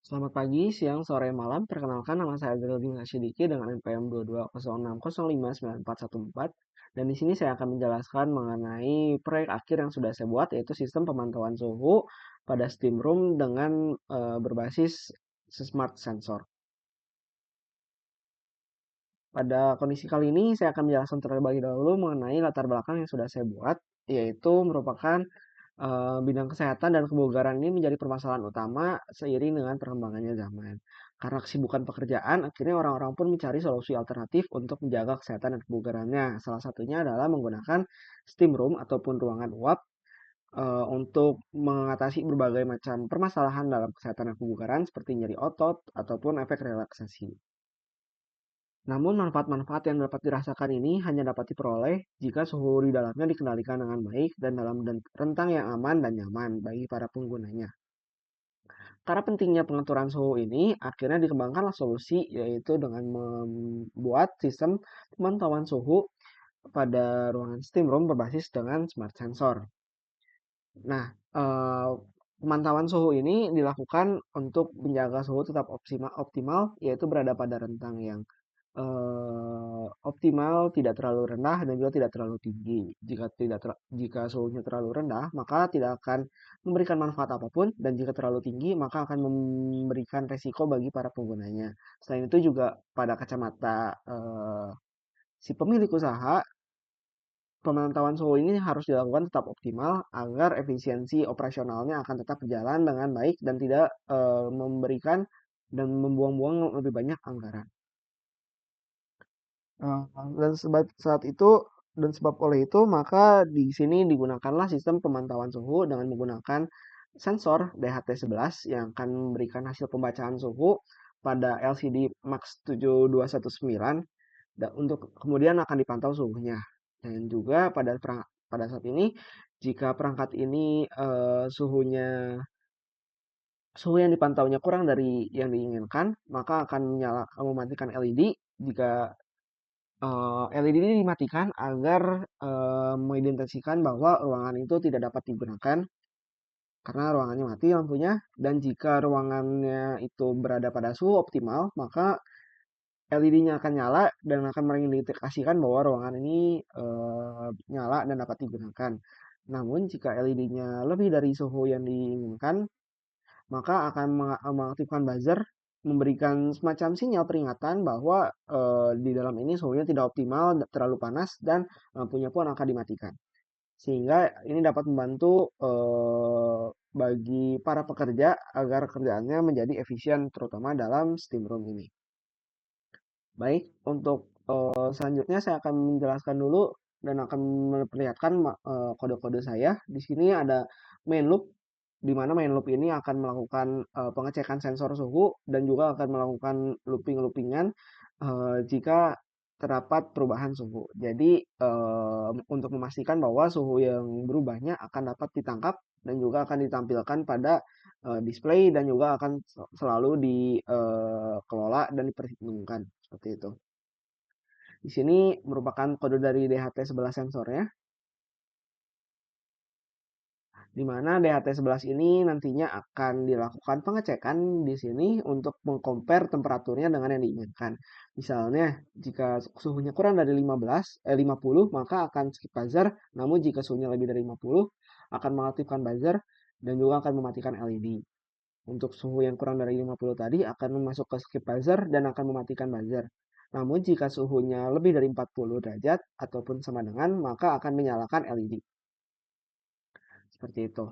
Selamat pagi, siang, sore, malam. Perkenalkan nama saya Geraldine Hasyidiki dengan NPM 22060591414. Dan di sini saya akan menjelaskan mengenai proyek akhir yang sudah saya buat, yaitu sistem pemantauan suhu pada steam room dengan berbasis smart sensor. Pada kondisi kali ini, saya akan menjelaskan terlebih dahulu mengenai latar belakang yang sudah saya buat, yaitu merupakan bidang kesehatan dan kebugaran ini menjadi permasalahan utama seiring dengan perkembangannya zaman. Karena kesibukan pekerjaan, akhirnya orang-orang pun mencari solusi alternatif untuk menjaga kesehatan dan kebugarannya. Salah satunya adalah menggunakan steam room ataupun ruangan uap untuk mengatasi berbagai macam permasalahan dalam kesehatan dan kebugaran seperti nyeri otot ataupun efek relaksasi. Namun manfaat-manfaat yang dapat dirasakan ini hanya dapat diperoleh jika suhu di dalamnya dikendalikan dengan baik dan dalam rentang yang aman dan nyaman bagi para penggunanya. Karena pentingnya pengaturan suhu ini, akhirnya dikembangkanlah solusi yaitu dengan membuat sistem pemantauan suhu pada ruangan steam room berbasis dengan smart sensor. Nah, pemantauan suhu ini dilakukan untuk menjaga suhu tetap optimal, yaitu berada pada rentang yang optimal, tidak terlalu rendah dan juga tidak terlalu tinggi. Jika suhunya terlalu rendah, maka tidak akan memberikan manfaat apapun dan jika terlalu tinggi, maka akan memberikan resiko bagi para penggunanya. Selain itu juga pada kacamata si pemilik usaha, pemantauan suhu ini harus dilakukan tetap optimal agar efisiensi operasionalnya akan tetap berjalan dengan baik dan tidak memberikan dan membuang-buang lebih banyak anggaran. Eee, dan sebab saat itu dan sebab oleh itu maka di sini digunakanlah sistem pemantauan suhu dengan menggunakan sensor DHT11 yang akan memberikan hasil pembacaan suhu pada LCD Max 7219 untuk kemudian akan dipantau suhunya. Dan juga pada saat ini jika perangkat ini suhu yang dipantaunya kurang dari yang diinginkan, maka akan mematikan LED. Jika LED ini dimatikan agar mengidentifikasikan bahwa ruangan itu tidak dapat digunakan karena ruangannya mati lampunya, dan jika ruangannya itu berada pada suhu optimal, maka LED-nya akan nyala dan akan mengindikasikan bahwa ruangan ini nyala dan dapat digunakan. Namun jika LED-nya lebih dari suhu yang diinginkan, maka akan mengaktifkan buzzer, memberikan semacam sinyal peringatan bahwa di dalam ini suhunya tidak optimal, terlalu panas, dan lampunya pun akan dimatikan. Sehingga ini dapat membantu bagi para pekerja agar kerjaannya menjadi efisien, terutama dalam steam room ini. Baik, untuk selanjutnya saya akan menjelaskan dulu dan akan memperlihatkan kode-kode saya. Di sini ada main loop, di mana main loop ini akan melakukan pengecekan sensor suhu dan juga akan melakukan looping-loopingan jika terdapat perubahan suhu. Jadi untuk memastikan bahwa suhu yang berubahnya akan dapat ditangkap dan juga akan ditampilkan pada display dan juga akan selalu dikelola dan diperhitungkan seperti itu. Di sini merupakan kode dari DHT11 sensornya, di mana DHT11 ini nantinya akan dilakukan pengecekan di sini untuk mengcompare temperaturnya dengan yang diinginkan. Misalnya, jika suhunya kurang dari 50, maka akan skip buzzer, namun jika suhunya lebih dari 50, akan mengaktifkan buzzer dan juga akan mematikan LED. Untuk suhu yang kurang dari 50 tadi akan masuk ke skip buzzer dan akan mematikan buzzer. Namun jika suhunya lebih dari 40 derajat ataupun sama dengan, maka akan menyalakan LED. Seperti itu.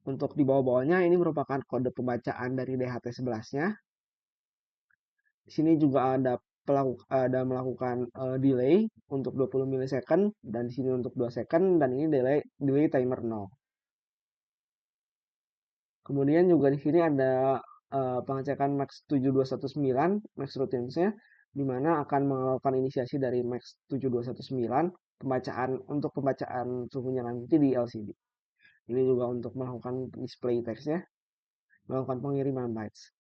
Untuk di bawah-bawahnya ini merupakan kode pembacaan dari DHT11-nya. Di sini juga ada melakukan delay untuk 20 milisecond dan di sini untuk 2 second dan ini delay timer 0. Kemudian juga di sini ada pengecekan Max 7219 Max routines-nya di mana akan melakukan inisiasi dari Max 7219 pembacaan suhunya nanti di LCD. Ini juga untuk melakukan display text-nya, melakukan pengiriman bytes.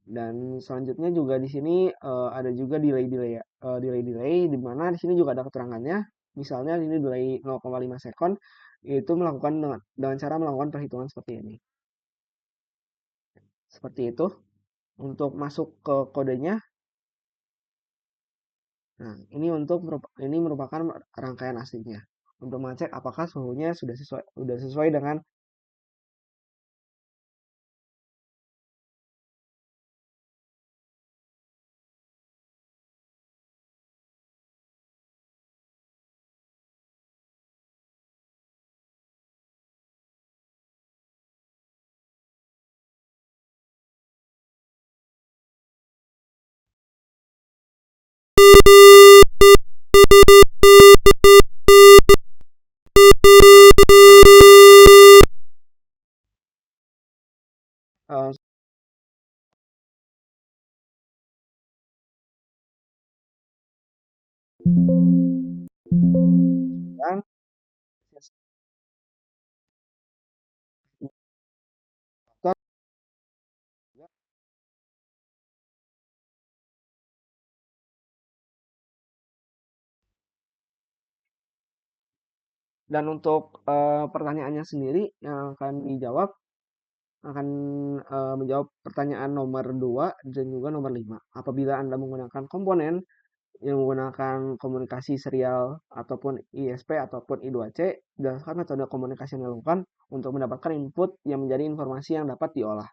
Dan selanjutnya juga di sini ada juga delay di mana di sini juga ada keterangannya. Misalnya ini delay 0,5 second, yaitu melakukan dengan cara melakukan perhitungan seperti ini. Seperti itu. Untuk masuk ke kodenya, nah ini merupakan rangkaian aslinya. Untuk mengecek apakah suhunya sudah sesuai dengan eh, dan untuk pertanyaannya sendiri yang akan dijawab akan menjawab pertanyaan nomor 2 dan juga nomor 5. Apabila Anda menggunakan komponen yang menggunakan komunikasi serial ataupun ISP ataupun I2C, berdasarkan metode komunikasi yang dilakukan untuk mendapatkan input yang menjadi informasi yang dapat diolah.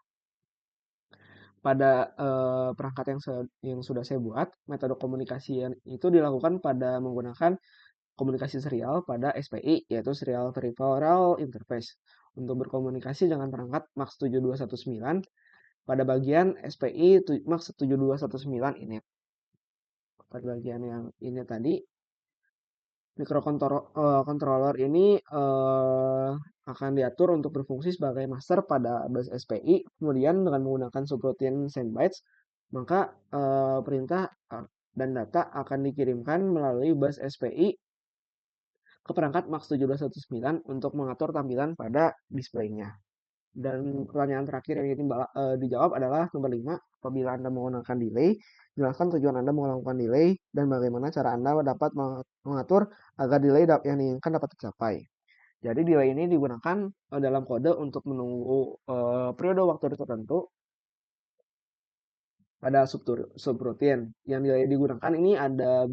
Pada perangkat yang sudah saya buat, metode komunikasi itu dilakukan pada menggunakan komunikasi serial pada SPI, yaitu Serial Peripheral Interface, untuk berkomunikasi dengan perangkat MAX 7219 pada bagian SPI MAX 7219 init. Pada bagian yang ini tadi, microcontroller ini akan diatur untuk berfungsi sebagai master pada bus SPI. Kemudian dengan menggunakan subroutine sendbytes, maka perintah dan data akan dikirimkan melalui bus SPI ke perangkat MAX 7219 untuk mengatur tampilan pada displaynya. Dan pertanyaan terakhir yang ingin dijawab adalah nomor 5. Apabila Anda menggunakan delay, jelaskan tujuan Anda melakukan delay dan bagaimana cara Anda dapat mengatur agar delay yang diinginkan dapat tercapai. Jadi delay ini digunakan dalam kode untuk menunggu periode waktu tertentu pada subroutine. Yang delay digunakan ini ada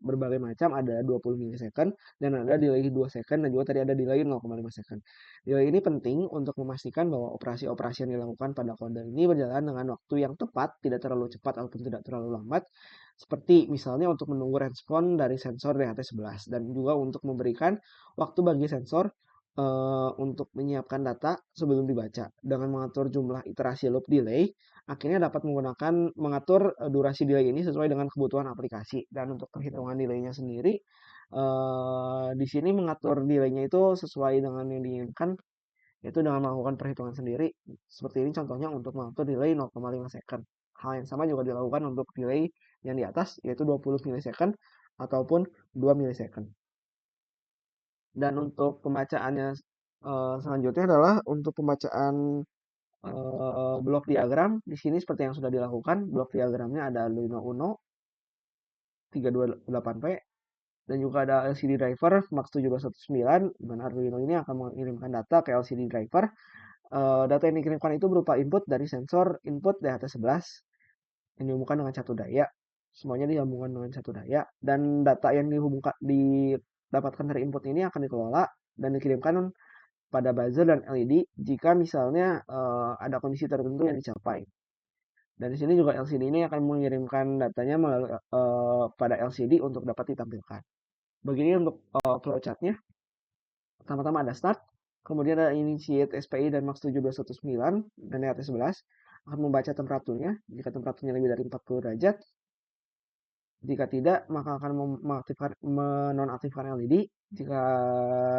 berbagai macam, ada 20 milisecond dan ada delay 2 second dan juga tadi ada delay 0,5 second. Delay ini penting untuk memastikan bahwa operasi-operasi yang dilakukan pada kode ini berjalan dengan waktu yang tepat, tidak terlalu cepat ataupun tidak terlalu lambat. Seperti misalnya untuk menunggu respon dari sensor DHT11 dan juga untuk memberikan waktu bagi sensor untuk menyiapkan data sebelum dibaca. Dengan mengatur jumlah iterasi loop delay, akhirnya dapat mengatur durasi delay ini sesuai dengan kebutuhan aplikasi. Dan untuk perhitungan delaynya sendiri, di sini mengatur delaynya itu sesuai dengan yang diinginkan, yaitu dengan melakukan perhitungan sendiri. Seperti ini contohnya untuk mengatur delay 0,5 second. Hal yang sama juga dilakukan untuk delay yang di atas, yaitu 20 milisecond ataupun 2 milisecond. Dan untuk pembacaannya selanjutnya adalah untuk pembacaan blok diagram. Di sini seperti yang sudah dilakukan, blok diagramnya ada Arduino Uno 328P dan juga ada LCD driver MAX 7219, di mana Arduino ini akan mengirimkan data ke LCD driver. Data yang dikirimkan itu berupa input dari sensor input DHT11 yang dihubungkan dengan satu daya. Semuanya dihubungkan dengan satu daya dan data yang didapatkan dari input ini akan dikelola dan dikirimkan pada buzzer dan LED jika misalnya ada kondisi tertentu yang dicapai. Dan di sini juga LCD ini akan mengirimkan datanya melalui pada LCD untuk dapat ditampilkan. Begini untuk flowchartnya. Pertama-tama ada start, kemudian ada initiate SPI dan MAX 7219 dan DHT11 akan membaca temperaturnya. Jika temperaturnya lebih dari 40 derajat, jika tidak, maka akan menonaktifkan LED. Jika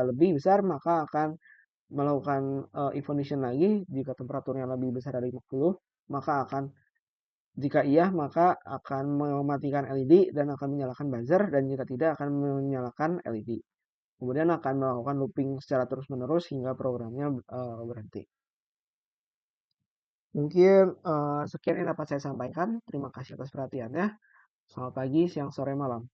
lebih besar, maka akan melakukan ignition lagi. Jika temperaturnya lebih besar dari 50, maka jika iya, maka akan mematikan LED dan akan menyalakan buzzer, dan jika tidak akan menyalakan LED. Kemudian akan melakukan looping secara terus-menerus hingga programnya berhenti. Mungkin sekian yang dapat saya sampaikan. Terima kasih atas perhatiannya. Selamat pagi, siang, sore, malam.